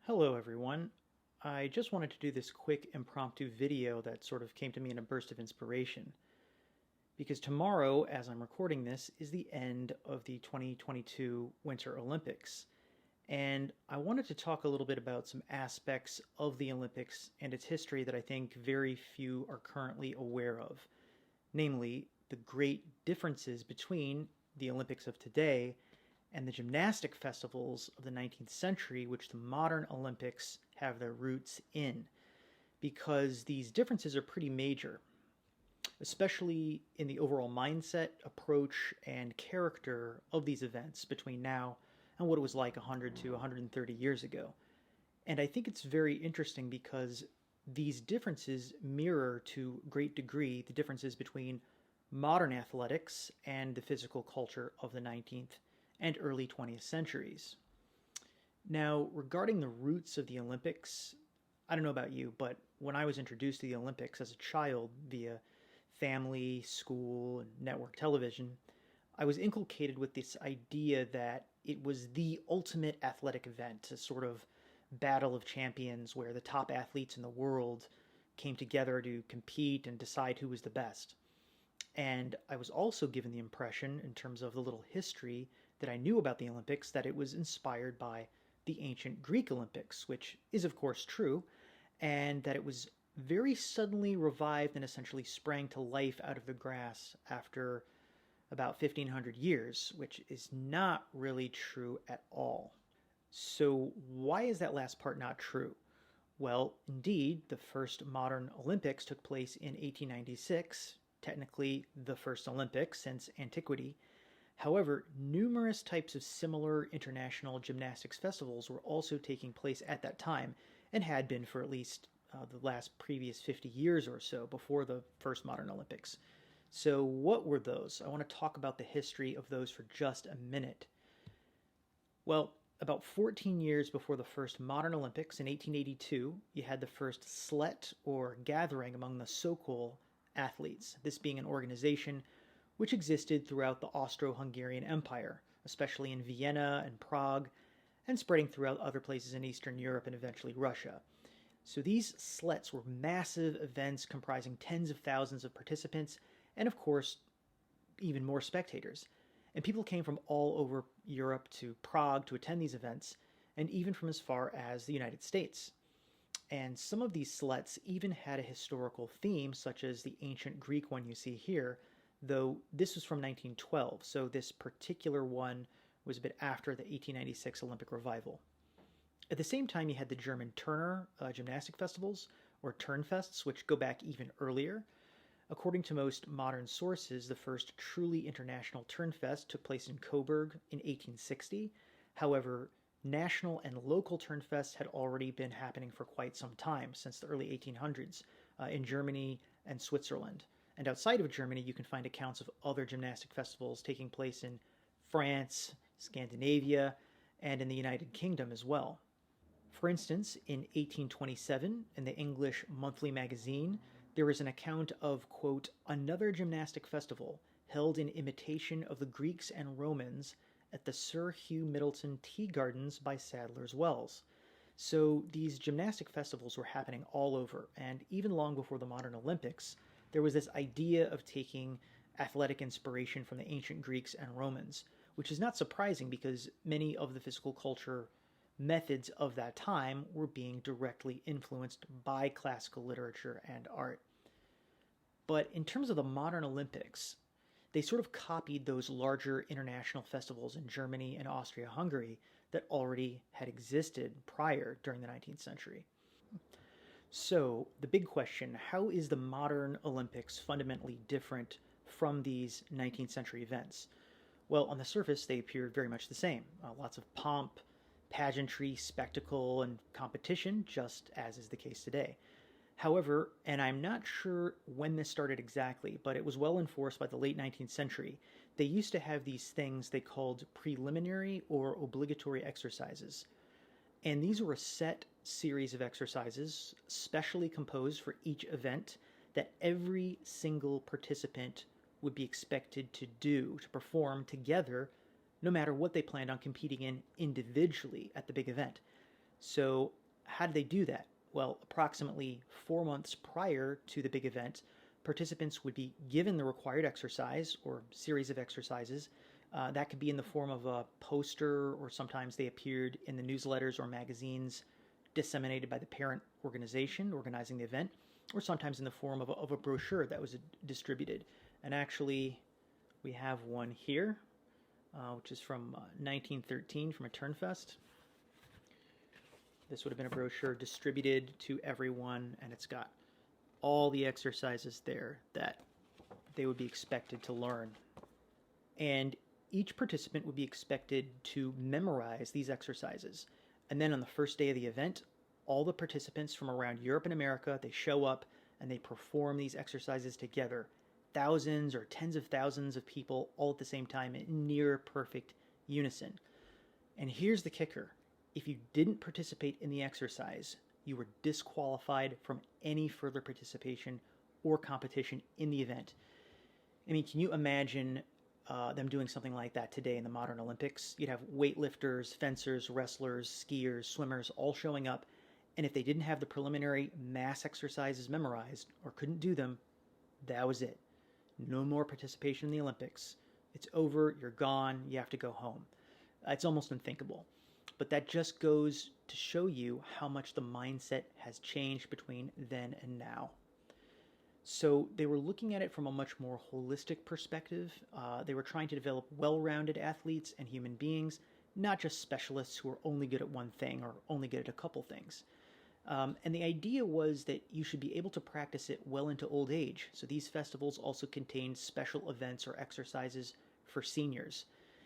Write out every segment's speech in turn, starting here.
Hello everyone. I just wanted to do this quick impromptu video that sort of came to me in a burst of inspiration. Because tomorrow, as I'm recording this, is the end of the 2022 Winter Olympics. And I wanted to talk a little bit about some aspects of the Olympics and its history that I think very few are currently aware of. Namely, the great differences between the Olympics of today and the gymnastic festivals of the 19th century, which the modern Olympics have their roots in, because these differences are pretty major, especially in the overall mindset, approach, and character of these events between now and what it was like 100 to 130 years ago. And I think it's very interesting because these differences mirror to a great degree the differences between modern athletics and the physical culture of the 19th and early 20th centuries. Now, regarding the roots of the Olympics, I don't know about you, but when I was introduced to the Olympics as a child via family, school, and network television, I was inculcated with this idea that it was the ultimate athletic event, a sort of battle of champions where the top athletes in the world came together to compete and decide who was the best. And I was also given the impression, in terms of the little history that I knew about the Olympics, that it was inspired by the ancient Greek Olympics, which is of course true, and that it was very suddenly revived and essentially sprang to life out of the grass after about 1500 years, which is not really true at all. So why is that last part not true? Well, indeed, the first modern Olympics took place in 1896, technically the first Olympics since antiquity. However, numerous types of similar international gymnastics festivals were also taking place at that time and had been for at least the last previous 50 years or so before the first modern Olympics. So what were those? I want to talk about the history of those for just a minute. Well, about 14 years before the first modern Olympics in 1882, you had the first slet or gathering among the Sokol athletes, this being an organization which existed throughout the Austro-Hungarian Empire, especially in Vienna and Prague, and spreading throughout other places in Eastern Europe and eventually Russia. So these slets were massive events comprising tens of thousands of participants and, of course, even more spectators. And people came from all over Europe to Prague to attend these events, and even from as far as the United States. And some of these slets even had a historical theme, such as the ancient Greek one you see here, though this was from 1912, so this particular one was a bit after the 1896 Olympic revival. At the same time, you had the German Turner gymnastic festivals, or Turnfests, which go back even earlier. According to most modern sources, the first truly international Turnfest took place in Coburg in 1860. However, national and local Turnfests had already been happening for quite some time, since the early 1800s, in Germany and Switzerland. And outside of Germany, you can find accounts of other gymnastic festivals taking place in France, Scandinavia, and in the United Kingdom as well. For instance, in 1827, in the English Monthly Magazine, there is an account of, quote, another gymnastic festival held in imitation of the Greeks and Romans at the Sir Hugh Middleton Tea Gardens by Sadler's Wells. So these gymnastic festivals were happening all over, and even long before the modern Olympics, there was this idea of taking athletic inspiration from the ancient Greeks and Romans, which is not surprising because many of the physical culture methods of that time were being directly influenced by classical literature and art. But in terms of the modern Olympics, they sort of copied those larger international festivals in Germany and Austria-Hungary that already had existed prior during the 19th century. So, the big question, how is the modern Olympics fundamentally different from these 19th century events? Well, on the surface, they appear very much the same. Lots of pomp, pageantry, spectacle, and competition, just as is the case today. However, and I'm not sure when this started exactly, but it was well enforced by the late 19th century, they used to have these things they called preliminary or obligatory exercises. And these were a set series of exercises, specially composed for each event, that every single participant would be expected to do, to perform together, no matter what they planned on competing in individually at the big event. So how did they do that? Well, approximately 4 months prior to the big event, participants would be given the required exercise or series of exercises. That could be in the form of a poster, or sometimes they appeared in the newsletters or magazines disseminated by the parent organization organizing the event, or sometimes in the form of a brochure that was distributed. And actually, we have one here, which is from 1913 from a Turnfest. This would have been a brochure distributed to everyone, and it's got all the exercises there that they would be expected to learn. And each participant would be expected to memorize these exercises. And then on the first day of the event, all the participants from around Europe and America, they show up and they perform these exercises together. Thousands or tens of thousands of people all at the same time in near perfect unison. And here's the kicker. If you didn't participate in the exercise, you were disqualified from any further participation or competition in the event. I mean, can you imagine them doing something like that today in the modern Olympics? You'd have weightlifters, fencers, wrestlers, skiers, swimmers all showing up, and if they didn't have the preliminary mass exercises memorized or couldn't do them, that was it. No more participation in the Olympics. It's over, you're gone, you have to go home. It's almost unthinkable. But that just goes to show you how much the mindset has changed between then and now. So they were looking at it from a much more holistic perspective. They were trying to develop well-rounded athletes and human beings, not just specialists who are only good at one thing or only good at a couple things. And the idea was that you should be able to practice it well into old age. So these festivals also contained special events or exercises for seniors.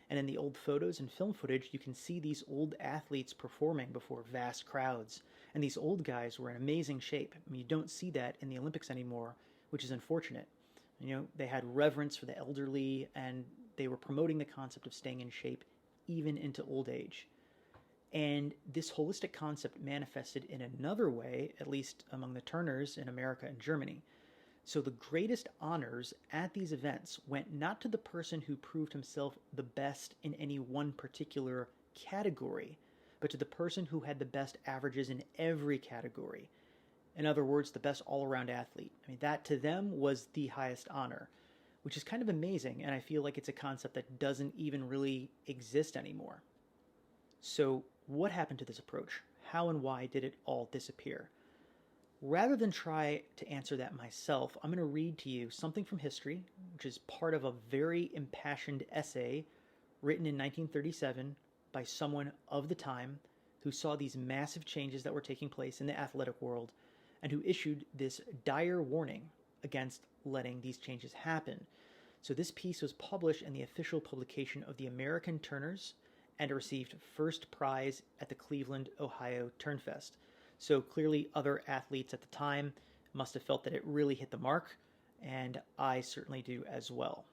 And in the old photos and film footage, you can see these old athletes performing before vast crowds. And these old guys were in amazing shape. I mean, you don't see that in the Olympics anymore, which is unfortunate. You know, they had reverence for the elderly, and they were promoting the concept of staying in shape even into old age. And this holistic concept manifested in another way, at least among the Turners in America and Germany. So the greatest honors at these events went not to the person who proved himself the best in any one particular category, but to the person who had the best averages in every category. In other words, the best all-around athlete. I mean, that to them was the highest honor, which is kind of amazing, and I feel like it's a concept that doesn't even really exist anymore. So what happened to this approach? How and why did it all disappear? Rather than try to answer that myself, I'm going to read to you something from history, which is part of a very impassioned essay written in 1937 by someone of the time who saw these massive changes that were taking place in the athletic world and who issued this dire warning against letting these changes happen. So this piece was published in the official publication of the American Turners, and it received first prize at the Cleveland, Ohio Turnfest. So clearly other athletes at the time must have felt that it really hit the mark, and I certainly do as well.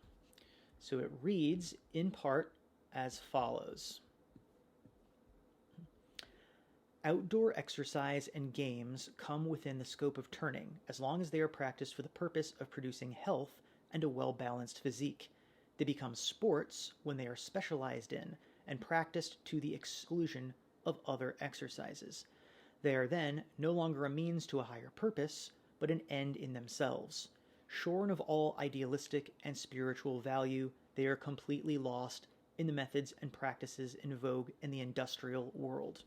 So it reads in part as follows. Outdoor exercise and games come within the scope of turning as long as they are practiced for the purpose of producing health and a well-balanced physique. They become sports when they are specialized in and practiced to the exclusion of other exercises. They are then no longer a means to a higher purpose, but an end in themselves. Shorn of all idealistic and spiritual value, they are completely lost in the methods and practices in vogue in the industrial world.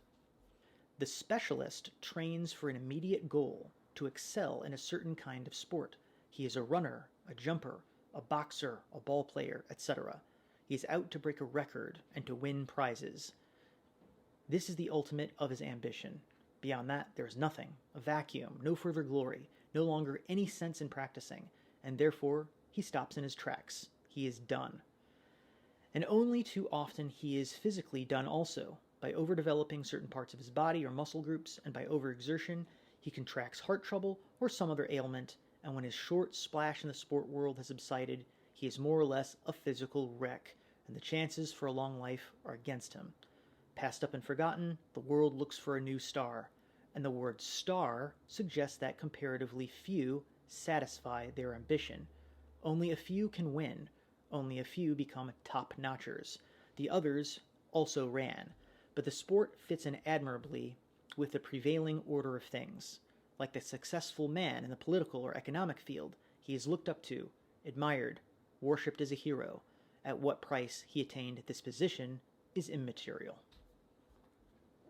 The specialist trains for an immediate goal, to excel in a certain kind of sport. He is a runner, a jumper, a boxer, a ball player, etc. He is out to break a record and to win prizes. This is the ultimate of his ambition. Beyond that, there is nothing, a vacuum, no further glory, no longer any sense in practicing, and therefore he stops in his tracks. He is done. And only too often he is physically done also. By overdeveloping certain parts of his body or muscle groups, and by overexertion, he contracts heart trouble or some other ailment, and when his short splash in the sport world has subsided, he is more or less a physical wreck, and the chances for a long life are against him. Passed up and forgotten, the world looks for a new star, and the word star suggests that comparatively few satisfy their ambition. Only a few can win. Only a few become top-notchers. The others also ran, but the sport fits in admirably with the prevailing order of things. Like the successful man in the political or economic field, he is looked up to, admired, worshipped as a hero. At what price he attained this position is immaterial.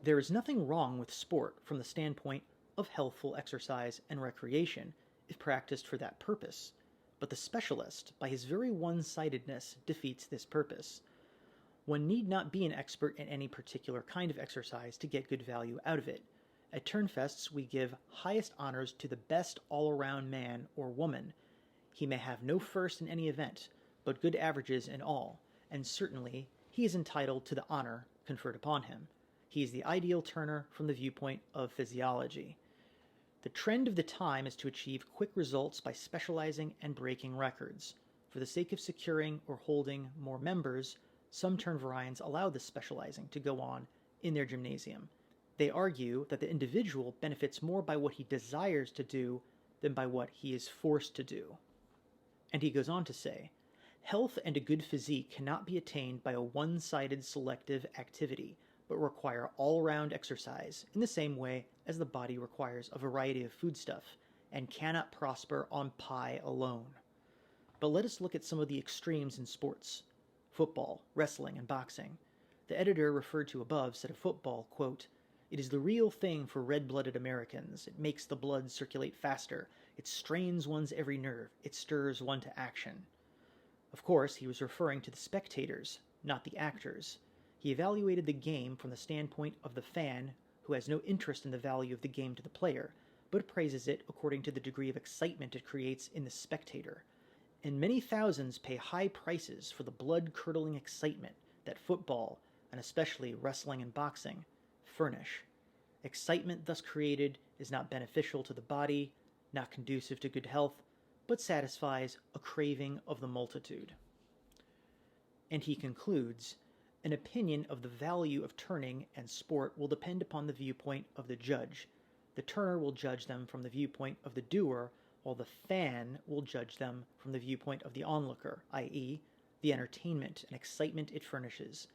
There is nothing wrong with sport from the standpoint of healthful exercise and recreation if practiced for that purpose, but the specialist, by his very one-sidedness, defeats this purpose. One need not be an expert in any particular kind of exercise to get good value out of it. At Turnfests, we give highest honors to the best all-around man or woman. He may have no first in any event, but good averages in all, and certainly he is entitled to the honor conferred upon him. He is the ideal turner from the viewpoint of physiology. The trend of the time is to achieve quick results by specializing and breaking records. For the sake of securing or holding more members, some Turnvereins allow this specializing to go on in their gymnasium. They argue that the individual benefits more by what he desires to do than by what he is forced to do. And he goes on to say, health and a good physique cannot be attained by a one-sided selective activity, but require all-round exercise in the same way as the body requires a variety of foodstuff and cannot prosper on pie alone. But let us look at some of the extremes in sports. Football, wrestling, and boxing. The editor referred to above said of football, quote, "It is the real thing for red-blooded Americans. It makes the blood circulate faster. It strains one's every nerve. It stirs one to action." Of course, he was referring to the spectators, not the actors. He evaluated the game from the standpoint of the fan who has no interest in the value of the game to the player, but praises it according to the degree of excitement it creates in the spectator. And many thousands pay high prices for the blood-curdling excitement that football, and especially wrestling and boxing, furnish. Excitement thus created is not beneficial to the body, not conducive to good health, but satisfies a craving of the multitude. And he concludes, an opinion of the value of turning and sport will depend upon the viewpoint of the judge. The turner will judge them from the viewpoint of the doer, while the fan will judge them from the viewpoint of the onlooker, i.e., the entertainment and excitement it furnishes.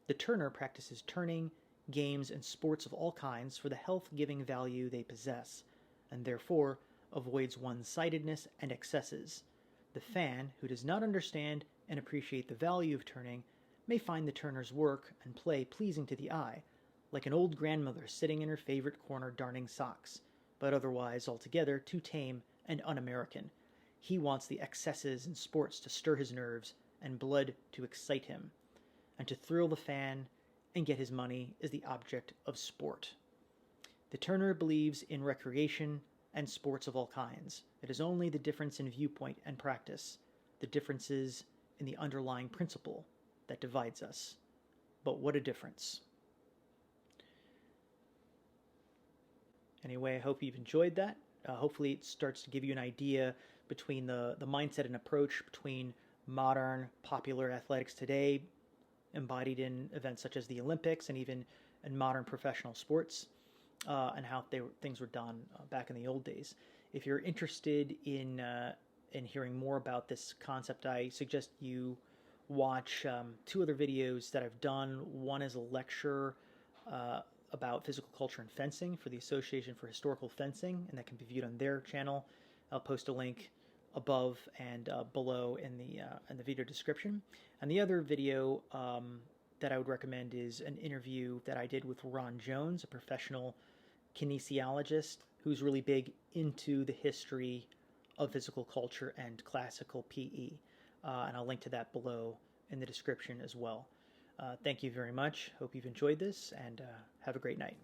The turner practices turning, games, and sports of all kinds for the health-giving value they possess, and therefore avoids one-sidedness and excesses. The fan, who does not understand and appreciate the value of turning, may find the turner's work and play pleasing to the eye, like an old grandmother sitting in her favorite corner darning socks, but otherwise altogether too tame and un-American. He wants the excesses in sports to stir his nerves and blood to excite him, and to thrill the fan and get his money is the object of sport. The turner believes in recreation and sports of all kinds. It is only the difference in viewpoint and practice, the differences in the underlying principle, that divides us. But what a difference. Anyway, I hope you've enjoyed that. Hopefully it starts to give you an idea between the mindset and approach between modern popular athletics today, embodied in events such as the Olympics and even in modern professional sports, and how things were done back in the old days. If you're interested in hearing more about this concept, I suggest you watch two other videos that I've done. One is a lecture about physical culture and fencing for the Association for Historical Fencing, and that can be viewed on their channel. I'll post a link above and below in the video description. And the other video that I would recommend is an interview that I did with Ron Jones, a professional kinesiologist who's really big into the history of physical culture and classical PE. And I'll link to that below in the description as well. Thank you very much. Hope you've enjoyed this, and have a great night.